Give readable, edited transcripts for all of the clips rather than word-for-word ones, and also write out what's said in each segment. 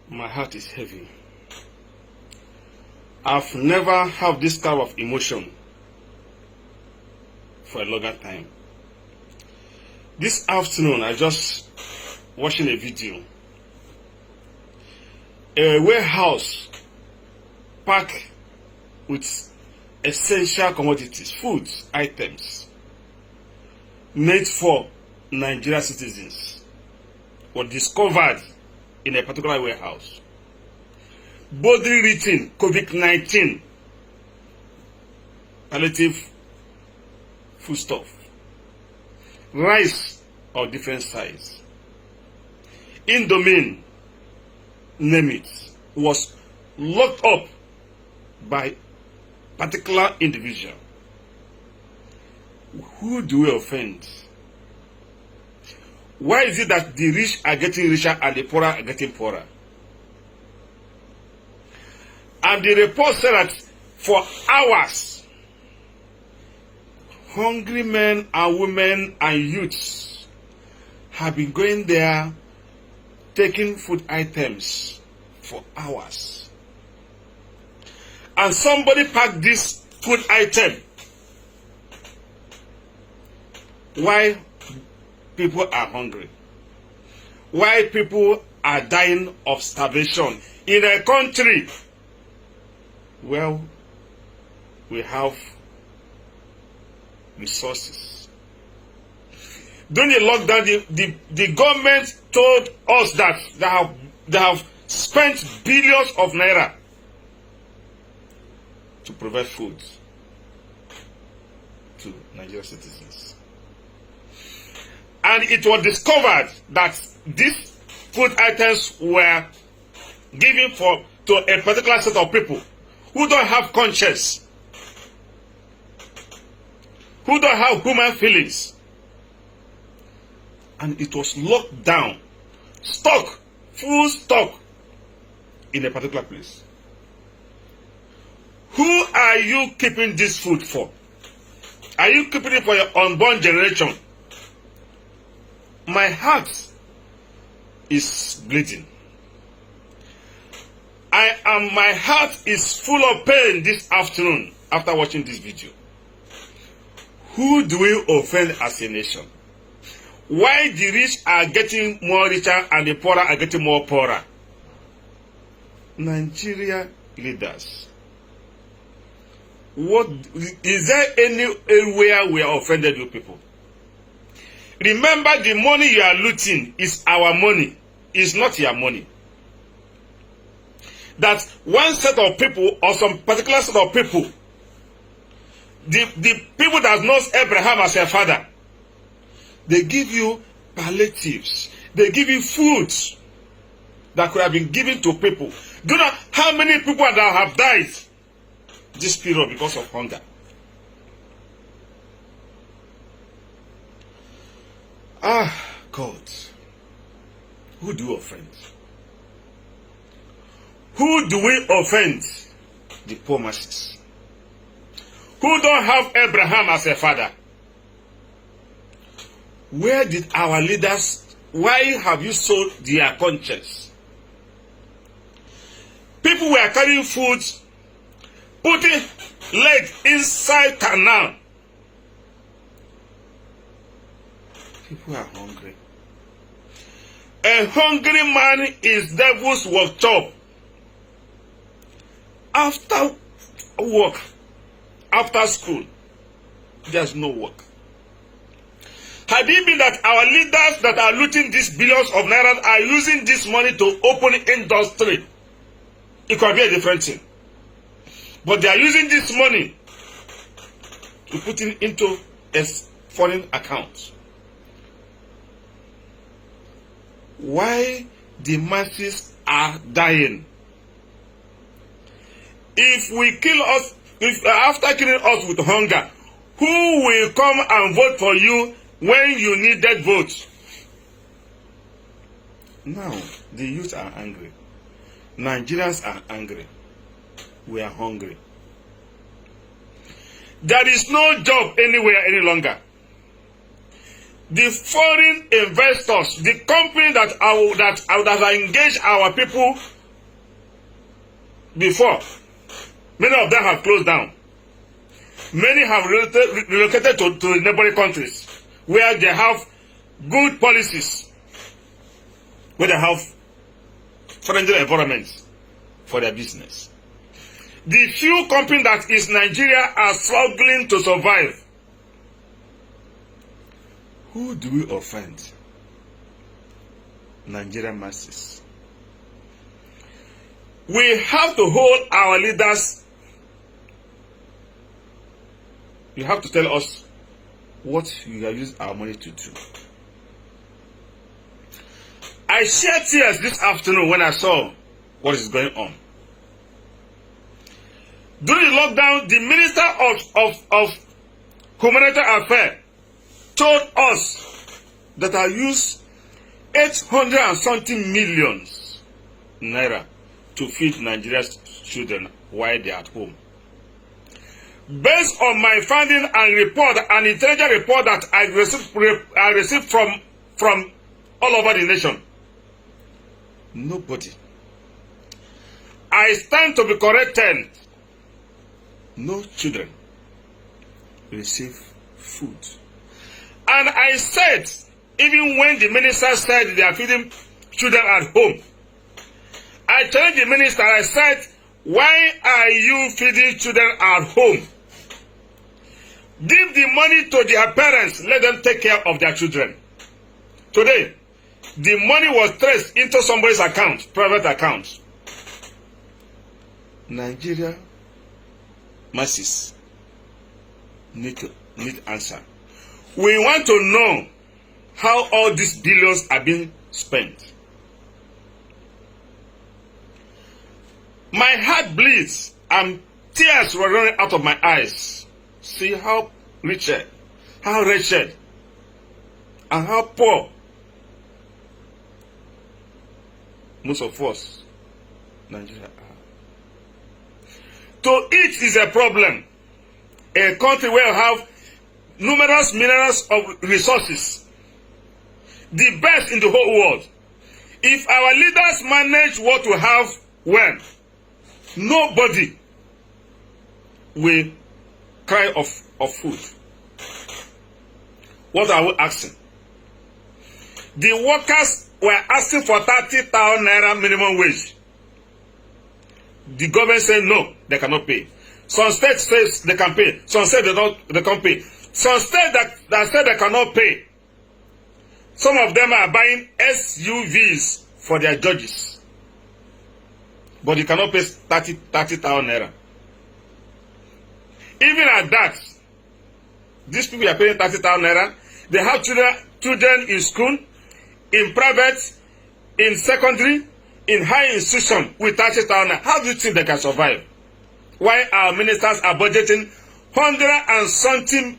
My heart is heavy. I've never had this kind of emotion for a longer time. This afternoon, I just watching a video. A warehouse packed with essential commodities, foods, items made for Nigerian citizens were discovered in a particular warehouse. Boldly written COVID-19 palliative foodstuff, rice of different size, Indomie, name it, was locked up by particular individual. Who do we offend? Why is it that the rich are getting richer and the poorer are getting poorer? And the report said that for hours, hungry men and women and youths have been going there taking food items for hours. And somebody packed this food item. Why people are hungry? Why people are dying of starvation in a country where we have resources? During the lockdown, the government told us that they have spent billions of naira to provide food to Nigerian citizens. And it was discovered that these food items were given to a particular set of people who don't have conscience, who don't have human feelings. And it was locked down, stock, full stock, in a particular place. Who are you keeping this food for? Are you keeping it for your unborn generation? My heart is bleeding. My heart is full of pain this afternoon after watching this video. Who do we offend as a nation? Why the rich are getting more richer and the poorer are getting more poorer? Nigeria leaders, what is there anywhere we are offended, you people? Remember, the money you are looting is our money, it's not your money. That one set of people or some particular set of people, the people that knows Abraham as their father, they give you palliatives, they give you foods that could have been given to people. Do you know how many people that have died this period because of hunger? Ah, God, who do we offend? Who do we offend? The poor masses, who don't have Abraham as a father. Where did our leaders, why have you sold their conscience? People were carrying food, putting leg inside canal. People are hungry. A hungry man is devil's workshop. After work, after school, there's no work. Had it been that our leaders that are looting these billions of naira are using this money to open industry, it could be a different thing. But they are using this money to put it into a foreign account. Why the masses are dying? If we kill us, after killing us with hunger, who will come and vote for you when you needed votes? Now, the youth are angry. Nigerians are angry. We are hungry. There is no job anywhere any longer. The foreign investors, the company that have engaged our people before. Many of them have closed down. Many have relocated to neighboring countries where they have good policies, where they have friendly environments for their business. The few companies that is Nigeria are struggling to survive. Who do we offend? Nigerian masses. We have to hold our leaders. You have to tell us what you have used our money to do. I shed tears this afternoon when I saw what is going on. During the lockdown, the Minister of Humanitarian Affairs told us that I used 800 and something million naira to feed Nigeria's children while they are at home. Based on my finding and report, an intelligence report that I received from all over the nation, nobody. I stand to be corrected. No children receive food. And I said, even when the minister said they are feeding children at home, I told the minister, I said, why are you feeding children at home? Give the money to their parents, let them take care of their children. Today, the money was traced into somebody's account, private account. Nigeria masses need answer. We want to know how all these billions are being spent. My heart bleeds and tears were running out of my eyes. See how wretched, and how poor most of us, Nigeria, are. To eat is a problem. A country where you have numerous minerals of resources, the best in the whole world. If our leaders manage what we have well, nobody will cry of food. What are we asking? The workers were asking for 30,000 naira minimum wage. The government said no, they cannot pay. Some states says they can pay. Some say they can't pay. Some states that say they cannot pay. Some of them are buying SUVs for their judges. But you cannot pay 30,000 naira. Even at that, these people are paying 30,000 naira. They have children in school, in private, in secondary, in high institution with 30,000 naira. How do you think they can survive? Why our ministers are budgeting 100 and something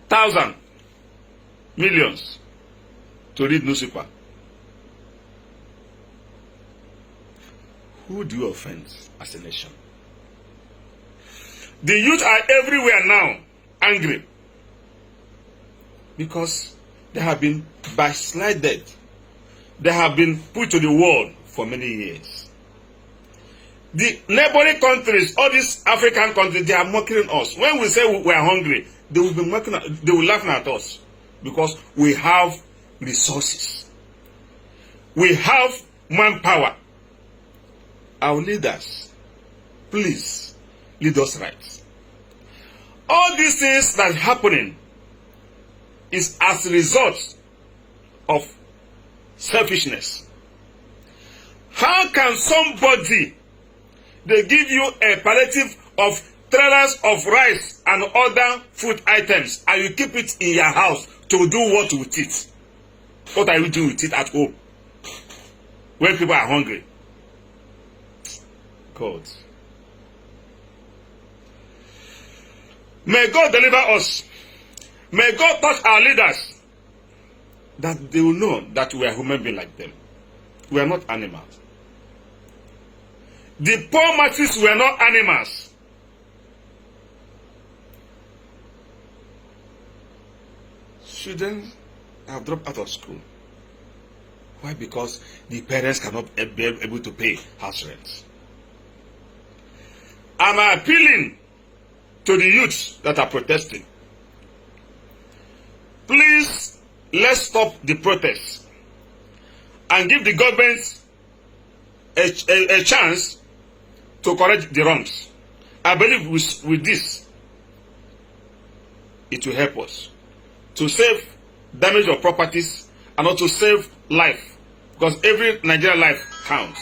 thousand millions to read newspaper? Who do you offend as a nation? The youth are everywhere now angry because they have been backslided. They have been put to the wall for many years. The neighboring countries, all these African countries, they are mocking us. When we say we are hungry, they will be mocking, they will laugh at us because we have resources. We have manpower. Our leaders, please lead us right. All these things that are happening is as a result of selfishness. How can somebody, they give you a palliative of trailers of rice and other food items and you keep it in your house to do what with it? What are you doing with it at home when people are hungry? God. May God deliver us. May God touch our leaders that they will know that we are human beings like them. We are not animals. The poor masses were not animals. Children have dropped out of school. Why? Because the parents cannot be able to pay house rent. I'm appealing to the youths that are protesting. Please, let's stop the protests and give the government a chance to correct the wrongs. I believe with this, it will help us to save damage of properties and also save life, because every Nigerian life counts.